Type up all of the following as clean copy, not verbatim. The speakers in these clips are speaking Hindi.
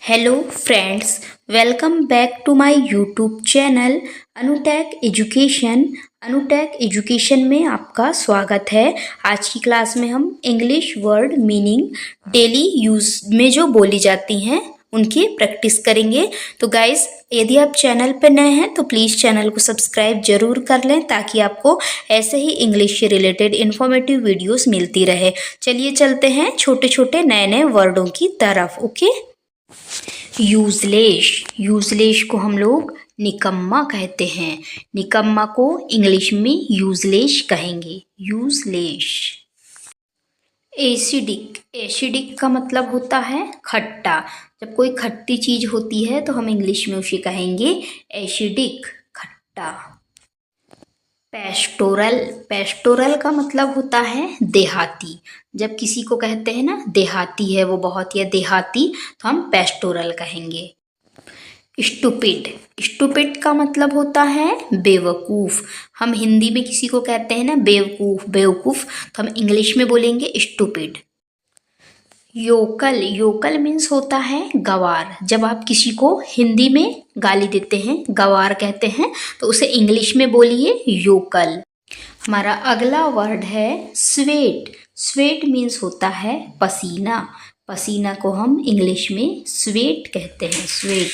Hello friends, welcome back to my YouTube channel Anutech education. Anutech education में आपका स्वागत है। आज की क्लास में हम English word meaning daily use में जो बोली जाती हैं उनकी प्रैक्टिस करेंगे। तो गाइस, यदि आप चैनल पर नए हैं तो प्लीज़ चैनल को सब्सक्राइब जरूर कर लें ताकि आपको ऐसे ही इंग्लिश से रिलेटेड इन्फॉर्मेटिव वीडियोस मिलती रहे। चलिए चलते हैं छोटे छोटे नए नए वर्डों की तरफ। ओके, यूजलेस को हम लोग निकम्मा कहते हैं। निकम्मा को इंग्लिश में यूजलेस कहेंगे, यूजलेस। एसिडिक का मतलब होता है खट्टा। जब कोई खट्टी चीज होती है तो हम इंग्लिश में उसे कहेंगे एसिडिक, खट्टा। पेस्टोरल का मतलब होता है देहाती। जब किसी को कहते हैं ना देहाती है, वो बहुत ही देहाती, तो हम पेस्टोरल कहेंगे। स्टूपिड का मतलब होता है बेवकूफ़। हम हिंदी में किसी को कहते हैं ना बेवकूफ़, तो हम इंग्लिश में बोलेंगे स्टूपिड। योकल मीन्स होता है गवार। जब आप किसी को हिंदी में गाली देते हैं, गवार कहते हैं, तो उसे इंग्लिश में बोलिए योकल। हमारा अगला वर्ड है स्वेट मीन्स होता है पसीना। पसीना को हम इंग्लिश में स्वेट कहते हैं, स्वेट।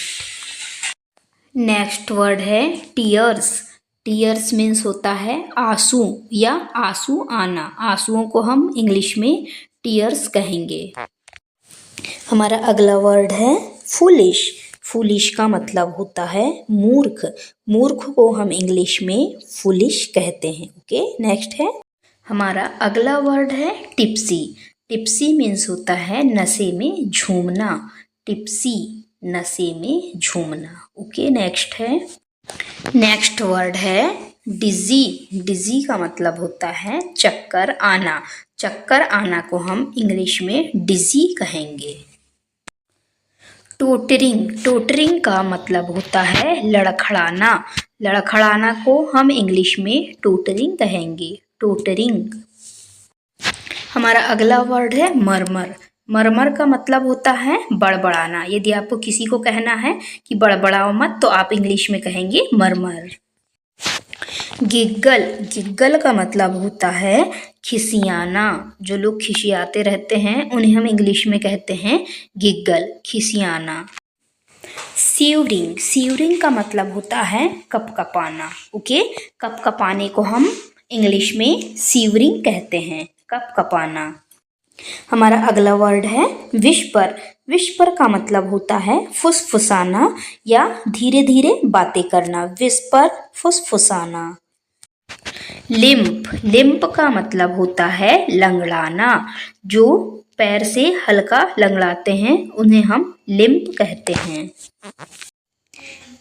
नेक्स्ट वर्ड है टीयर्स मीन्स होता है आंसू या आंसू आना। आंसुओं को हम इंग्लिश में टीयर्स कहेंगे। हमारा अगला वर्ड है फूलिश का मतलब होता है मूर्ख को हम इंग्लिश में फूलिश कहते हैं। ओके, नेक्स्ट है हमारा अगला वर्ड है टिप्सी मीन्स होता है नशे में झूमना। टिप्सी, नशे में झूमना। ओके, नेक्स्ट वर्ड है डिजी का मतलब होता है चक्कर आना। चक्कर आना को हम इंग्लिश में डिजी कहेंगे। टोटरिंग का मतलब होता है लड़खड़ाना। लड़खड़ाना को हम इंग्लिश में टोटरिंग कहेंगे, टोटरिंग। हमारा अगला वर्ड है मरमर का मतलब होता है बड़बड़ाना। यदि आपको किसी को कहना है कि बड़बड़ाओ मत, तो आप इंग्लिश में कहेंगे मरमर। गिग्गल का मतलब होता है खिसियाना। जो लोग खिसियाते रहते हैं उन्हें हम इंग्लिश में कहते हैं गिग्गल, खिसियाना। सीवरिंग का मतलब होता है कपकपाना। ओके, कपकपाने को हम इंग्लिश में सीवरिंग कहते हैं, कपकपाना। हमारा अगला वर्ड है विस्पर का मतलब होता है फुसफुसाना या धीरे धीरे बातें करना। विस्पर, फुसफुसाना। लिम्प का मतलब होता है लंगड़ाना। जो पैर से हल्का लंगड़ाते हैं उन्हें हम लिम्प कहते हैं।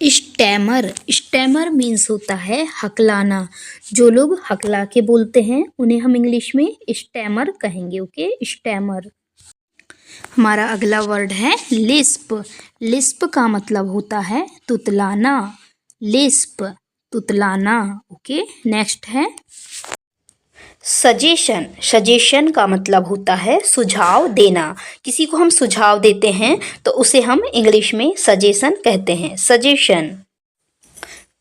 स्टैमर मीन्स होता है हकलाना। जो लोग हकला के बोलते हैं उन्हें हम इंग्लिश में स्टैमर कहेंगे। Okay, stammer. हमारा अगला वर्ड है लिस्प का मतलब होता है तुतलाना। लिस्प, तुतलाना। ओके, नेक्स्ट है सजेशन का मतलब होता है सुझाव देना। किसी को हम सुझाव देते हैं तो उसे हम इंग्लिश में सजेशन कहते हैं, सजेशन।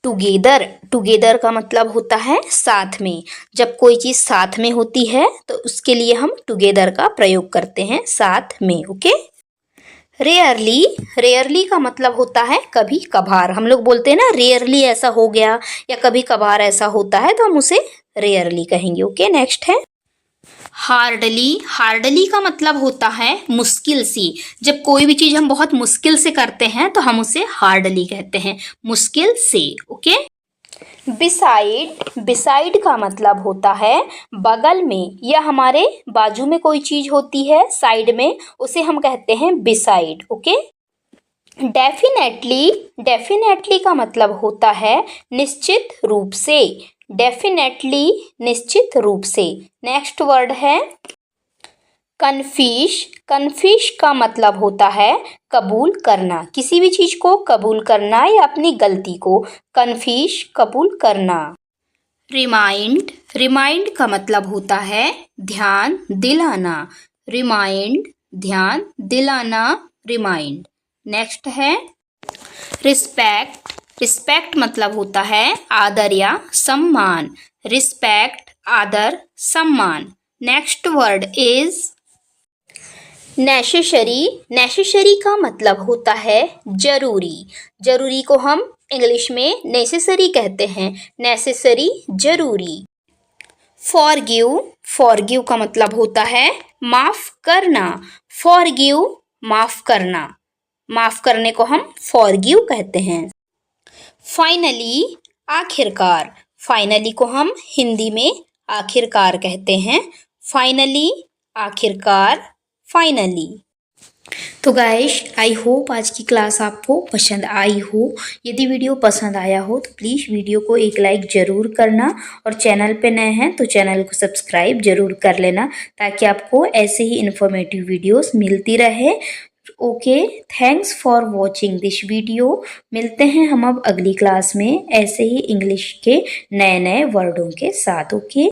टुगेदर का मतलब होता है साथ में। जब कोई चीज़ साथ में होती है तो उसके लिए हम टुगेदर का प्रयोग करते हैं, साथ में। ओके, रेयरली का मतलब होता है कभी कभार। हम लोग बोलते हैं ना रेयरली ऐसा हो गया या कभी कभार ऐसा होता है, तो हम उसे रेयरली कहेंगे। ओके, नेक्स्ट है हार्डली का मतलब होता है मुश्किल से। जब कोई भी चीज़ हम बहुत मुश्किल से करते हैं तो हम उसे हार्डली कहते हैं, मुश्किल से। ओके, बिसाइड का मतलब होता है बगल में या हमारे बाजू में कोई चीज होती है साइड में, उसे हम कहते हैं बिसाइड। ओके, डेफिनेटली का मतलब होता है निश्चित रूप से। डेफिनेटली, निश्चित रूप से। नेक्स्ट वर्ड है कन्फिश का मतलब होता है कबूल करना। किसी भी चीज को कबूल करना या अपनी गलती को कन्फिश, कबूल करना। रिमाइंड का मतलब होता है ध्यान दिलाना। रिमाइंड, ध्यान दिलाना, रिमाइंड। नेक्स्ट है रिस्पेक्ट। रिस्पेक्ट मतलब होता है आदर या सम्मान। रिस्पेक्ट, आदर, सम्मान। Next word is necessary. Necessary का मतलब होता है जरूरी। जरूरी को हम इंग्लिश में नेसेसरी कहते हैं। नेसेसरी, जरूरी। फॉरगिव। फॉरगिव का मतलब होता है माफ करना। फॉरगिव, माफ करना। माफ करने को हम फॉरगिव कहते हैं। फाइनली, आखिरकार। फाइनली को हम हिंदी में आखिरकार कहते हैं। फाइनली, आखिरकार, फाइनली। तो गाइस, आई होप आज की क्लास आपको पसंद आई हो। यदि वीडियो पसंद आया हो तो प्लीज़ वीडियो को एक लाइक ज़रूर करना और चैनल पे नए हैं तो चैनल को सब्सक्राइब ज़रूर कर लेना ताकि आपको ऐसे ही इन्फॉर्मेटिव वीडियोस मिलती रहे। Okay, thanks for watching this video. मिलते हैं हम अब अगली क्लास में ऐसे ही इंग्लिश के नए नए वर्डों के साथ। ओके।